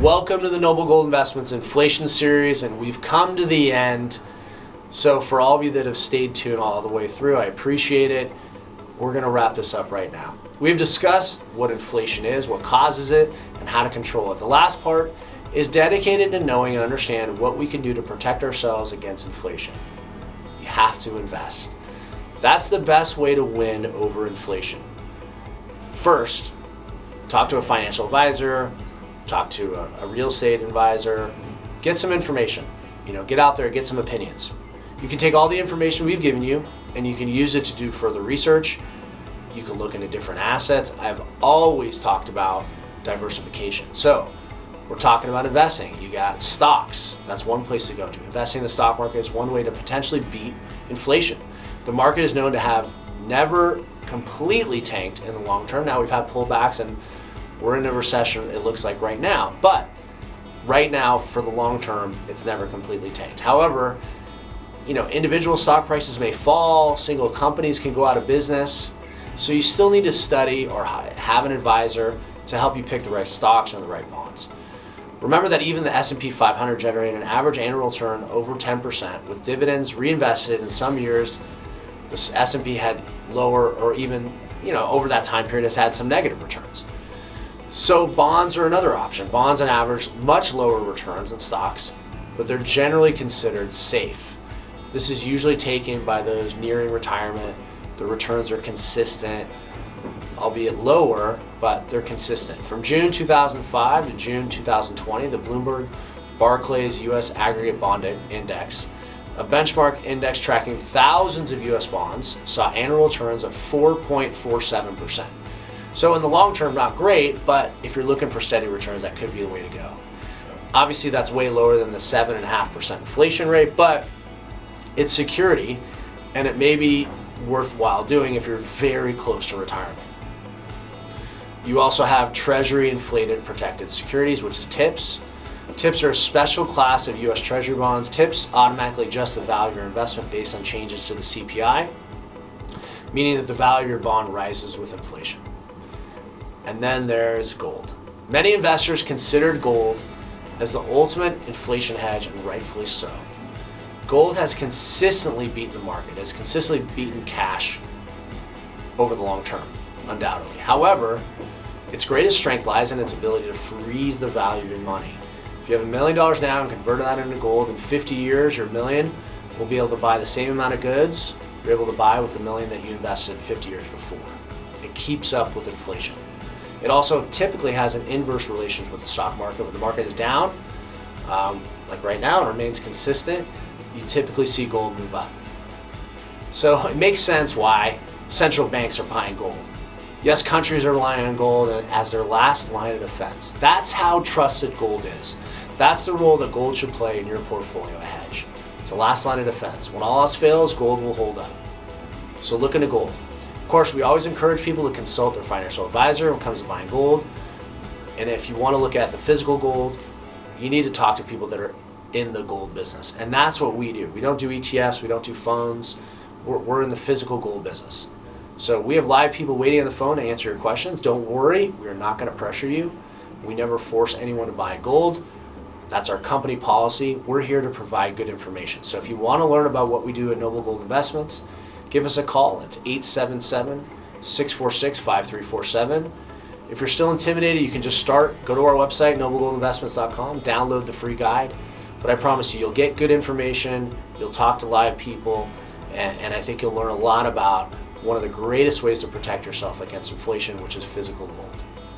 Welcome to the Noble Gold Investments Inflation Series, and we've come to the end. So for all of you that have stayed tuned all the way through, I appreciate it. We're going to wrap this up right now. We've discussed what inflation is, what causes it, and how to control it. The last part is dedicated to knowing and understand what we can do to protect ourselves against inflation. You have to invest. That's the best way to win over inflation. First, talk to a financial advisor, talk to a real estate advisor, get some information. Get out there, get some opinions. You can take all the information we've given you and you can use it to do further research. You can look into different assets. I've always talked about diversification. So we're talking about investing. You got stocks. That's one place to go to. Investing in the stock market is one way to potentially beat inflation. The market is known to have never completely tanked in the long term. Now we've had pullbacks and we're in a recession, it looks like right now. But right now, for the long term, it's never completely tanked. However, individual stock prices may fall, single companies can go out of business. So you still need to study or have an advisor to help you pick the right stocks and the right bonds. Remember that even the S&P 500 generated an average annual return over 10% with dividends reinvested. In some years, the S&P had lower or even, over that time period has had some negative returns. So bonds are another option. Bonds on average, much lower returns than stocks, but they're generally considered safe. This is usually taken by those nearing retirement. The returns are consistent, albeit lower, but they're consistent. From June 2005 to June 2020, the Bloomberg Barclays U.S. Aggregate Bond Index, a benchmark index tracking thousands of U.S. bonds, saw annual returns of 4.47%. So in the long term, not great, but if you're looking for steady returns, that could be the way to go. Obviously, that's way lower than the 7.5% inflation rate, but it's security, and it may be worthwhile doing if you're very close to retirement. You also have Treasury inflated protected securities, which is TIPS. TIPS are a special class of U.S. Treasury bonds. TIPS automatically adjust the value of your investment based on changes to the CPI, meaning that the value of your bond rises with inflation. And then there's gold. Many investors considered gold as the ultimate inflation hedge, and rightfully so. Gold has consistently beaten the market, has consistently beaten cash over the long term, undoubtedly. However, its greatest strength lies in its ability to freeze the value of your money. If you have $1 million now and convert that into gold, in 50 years, your $1 million will be able to buy the same amount of goods you're able to buy with the $1 million that you invested 50 years before. It keeps up with inflation. It also typically has an inverse relationship with the stock market. When the market is down, like right now, and remains consistent, you typically see gold move up. So it makes sense why central banks are buying gold. Yes, countries are relying on gold as their last line of defense. That's how trusted gold is. That's the role that gold should play in your portfolio, a hedge. It's the last line of defense. When all else fails, gold will hold up. So look into gold. Of course, we always encourage people to consult their financial advisor when it comes to buying gold. And if you want to look at the physical gold, you need to talk to people that are in the gold business. And that's what we do. We don't do ETFs, we don't do funds. We're in the physical gold business. So we have live people waiting on the phone to answer your questions. Don't worry, we're not going to pressure you. We never force anyone to buy gold. That's our company policy. We're here to provide good information. So if you want to learn about what we do at Noble Gold Investments, give us a call. It's 877-646-5347. If you're still intimidated, you can just go to our website, noblegoldinvestments.com, download the free guide. But I promise you, you'll get good information, you'll talk to live people, and I think you'll learn a lot about one of the greatest ways to protect yourself against inflation, which is physical gold.